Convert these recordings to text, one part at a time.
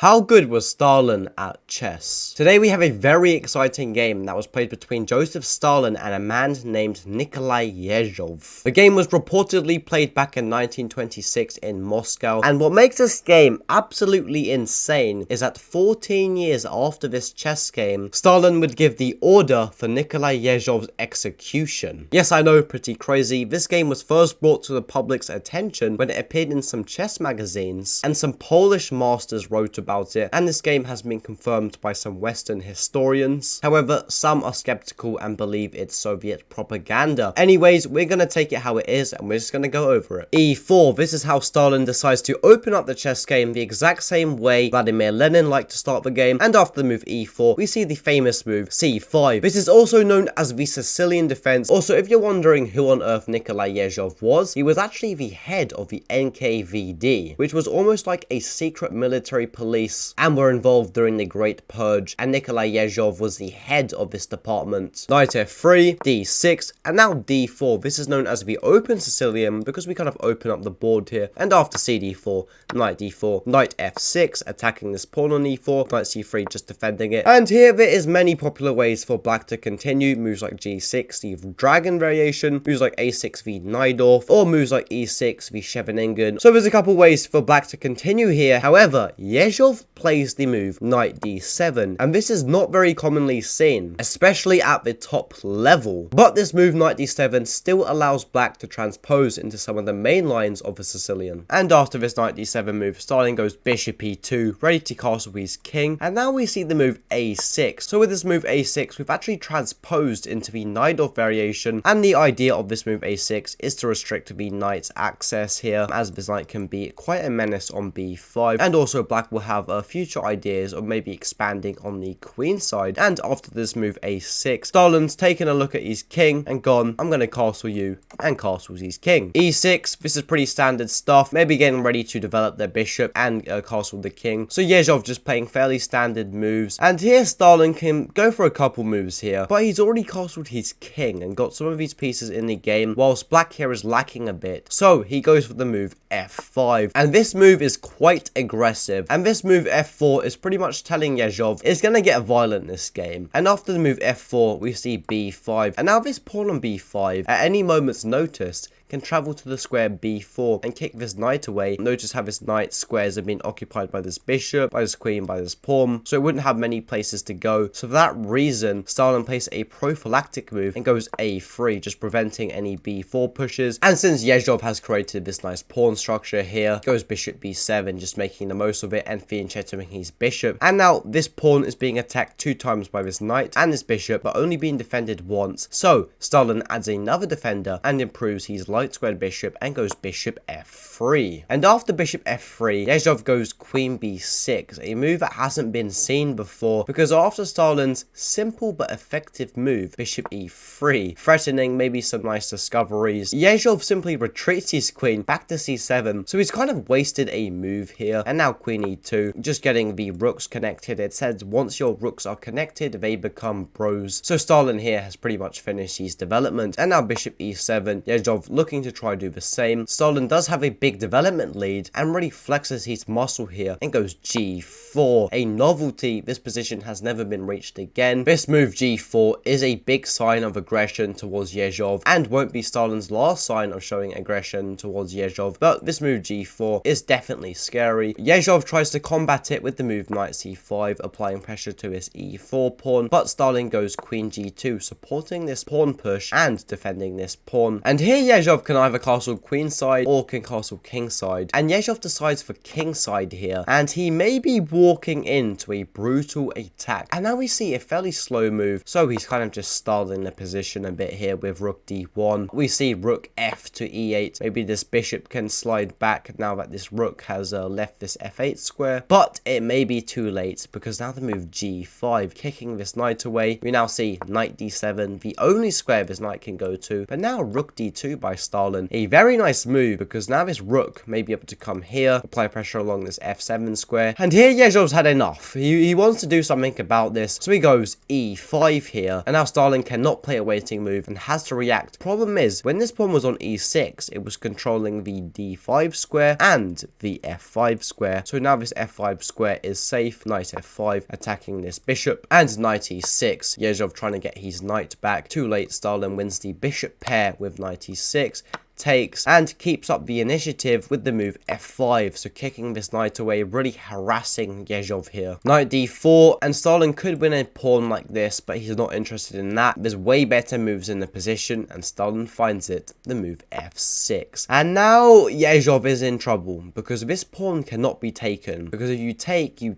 How good was Stalin at chess? Today we have a very exciting game that was played between Joseph Stalin and a man named Nikolai Yezhov. The game was reportedly played back in 1926 in Moscow, and what makes this game absolutely insane is that 14 years after this chess game, Stalin would give the order for Nikolai Yezhov's execution. Yes, I know, pretty crazy. This game was first brought to the public's attention when it appeared in some chess magazines, and some Polish masters wrote about it, and this game has been confirmed by some Western historians. However, some are skeptical and believe it's Soviet propaganda. Anyways, we're gonna take it how it is and we're just gonna go over it. E4, this is how Stalin decides to open up the chess game the exact same way Vladimir Lenin liked to start the game, and after the move E4, we see the famous move C5. This is also known as the Sicilian defense. Also, if you're wondering who on earth Nikolai Yezhov was, he was actually the head of the NKVD, which was almost like a secret military police and were involved during the Great Purge, and Nikolai Yezhov was the head of this department. Knight F3, D6, and now D4. This is known as the open Sicilian because we kind of open up the board here, and after CD4, Knight D4, Knight F6, attacking this pawn on E4, Knight C3 just defending it. And here there is many popular ways for black to continue, moves like G6, the dragon variation, moves like A6 v Najdorf, or moves like E6 v Scheveningen. So there's a couple ways for black to continue here. However, Yezhov plays the move Knight D7, and this is not very commonly seen, especially at the top level. But this move Knight D7 still allows black to transpose into some of the main lines of the Sicilian. And after this Knight D7 move, Stalin goes Bishop E2, ready to castle his king, and now we see the move A6. So with this move A6, we've actually transposed into the Najdorf variation, and the idea of this move A6 is to restrict the knight's access here, as this knight can be quite a menace on B5, and also black will have future ideas of maybe expanding on the queen side. And after this move A6, Stalin's taken a look at his king and gone, I'm going to castle you, and castles his king. E6, this is pretty standard stuff, maybe getting ready to develop their bishop and castle the king. So Yezhov just playing fairly standard moves, and here Stalin can go for a couple moves here, but he's already castled his king and got some of these pieces in the game, whilst black here is lacking a bit. So he goes for the move F5, and this move is quite aggressive, and this move F4 is pretty much telling Yezhov it's going to get violent this game. And after the move F4, we see B5, and now this pawn on B5 at any moment's notice can travel to the square B4 and kick this knight away. Notice how this knight squares have been occupied by this bishop, by this queen, by this pawn, so it wouldn't have many places to go. So for that reason, Stalin plays a prophylactic move and goes A3, just preventing any B4 pushes. And since Yezhov has created this nice pawn structure here, goes bishop B7, just making the most of it and fianchettoing his bishop. And now this pawn is being attacked 2 times by this knight and this bishop, but only being defended once. So Stalin adds another defender and improves his light squared bishop and goes bishop F3. And after bishop F3, Yezhov goes queen B6, a move that hasn't been seen before, because after Stalin's simple but effective move, bishop E3, threatening maybe some nice discoveries, Yezhov simply retreats his queen back to C7, so he's kind of wasted a move here. And now queen E2, just getting the rooks connected. It says once your rooks are connected, they become bros. So Stalin here has pretty much finished his development. And now bishop E7, Yezhov looking to try do the same. Stalin does have a big development lead and really flexes his muscle here and goes G4, a novelty. This position has never been reached again. This move G4 is a big sign of aggression towards Yezhov and won't be Stalin's last sign of showing aggression towards Yezhov, but this move G4 is definitely scary. Yezhov tries to combat it with the move knight C5, applying pressure to his E4 pawn, but Stalin goes queen G2, supporting this pawn push and defending this pawn. And here Yezhov can either castle queenside or can castle kingside, and Yezhov decides for kingside here, and he may be walking into a brutal attack. And now we see a fairly slow move, so he's kind of just stalling the position a bit here with rook D1. We see rook F to E8. Maybe this bishop can slide back now that this rook has left this F8 square, but it may be too late because now the move G5, kicking this knight away. We now see knight D7, the only square this knight can go to, but now rook D2 by Stalin. A very nice move, because now this rook may be able to come here, apply pressure along this f7 square. And here Yezhov's had enough. He wants to do something about this, so he goes e5 here. And now Stalin cannot play a waiting move and has to react. Problem is, when this pawn was on e6, it was controlling the d5 square and the f5 square. So now this f5 square is safe. Knight f5 attacking this bishop, and knight e6. Yezhov trying to get his knight back. Too late, Stalin wins the bishop pair with knight e6. Takes and keeps up the initiative with the move f5, so kicking this knight away, really harassing Yezhov here. Knight d4, and Stalin could win a pawn like this, but he's not interested in that. There's way better moves in the position, and Stalin finds it, the move f6. And now Yezhov is in trouble, because this pawn cannot be taken, because if you take, you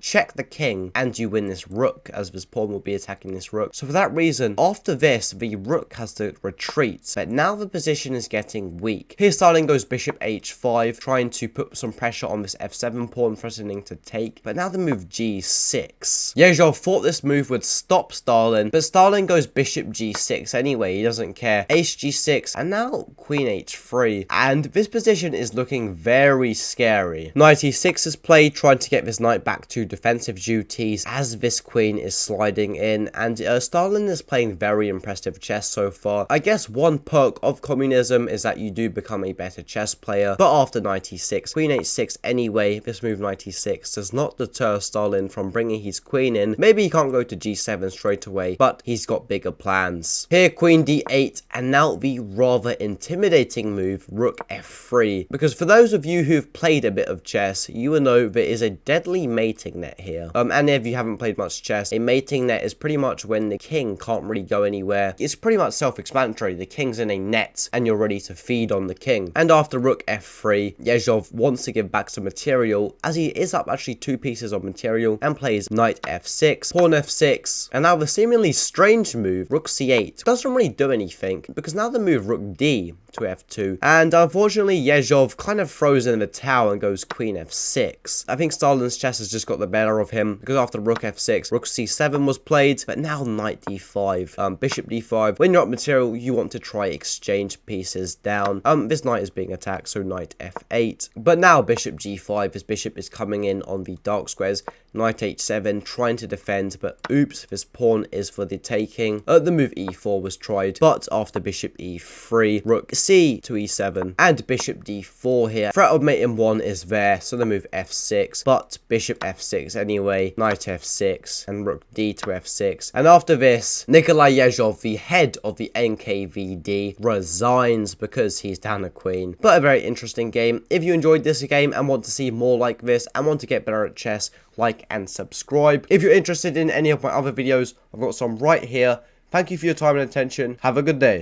check the king, and you win this rook, as this pawn will be attacking this rook. So for that reason, after this, the rook has to retreat, but now the position is getting weak. Here Stalin goes bishop h5, trying to put some pressure on this f7 pawn, threatening to take, but now the move g6. Yezhov thought this move would stop Stalin, but Stalin goes bishop g6 anyway, he doesn't care. Ace g6, and now queen h3, and this position is looking very scary. Knight e6 is played, trying to get this knight back to defensive duties as this queen is sliding in, and Stalin is playing very impressive chess so far. I guess one perk of communism is that you do become a better chess player, but after knight e6, queen h6 anyway, this move knight e6 does not deter Stalin from bringing his queen in. Maybe he can't go to g7 straight away, but he's got bigger plans. Here queen d8, and now the rather intimidating move rook f3, because for those of you who've played a bit of chess, you will know there is a deadly mating net here. And if you haven't played much chess, a mating net is pretty much when the king can't really go anywhere. It's pretty much self-explanatory. The king's in a net and you're ready to feed on the king. And after rook f3, Yezhov wants to give back some material, as he is up actually 2 pieces of material, and plays knight f6, pawn f6, and now the seemingly strange move rook c8 doesn't really do anything, because now the move rook d to f2, and unfortunately Yezhov kind of throws in the towel and goes queen f6. I think Stalin's chess has just got the better of him, because after rook f6, rook c7 was played, but now knight d5, bishop d5. When you're up material, you want to try exchange pieces down. This knight is being attacked, so knight f8, but now bishop g5, his bishop is coming in on the dark squares. Knight h7, trying to defend, but oops, this pawn is for the taking. The move e4 was tried, but after bishop e3, rook c to e7, and bishop d4 here. Threat of mate in 1 is there, so the move f6, but bishop f6 anyway, knight f6, and rook d to f6. And after this, Nikolai Yezhov, the head of the NKVD, resigns because he's down a queen. But a very interesting game. If you enjoyed this game and want to see more like this, and want to get better at chess, like and subscribe. If you're interested in any of my other videos, I've got some right here. Thank you for your time and attention. Have a good day.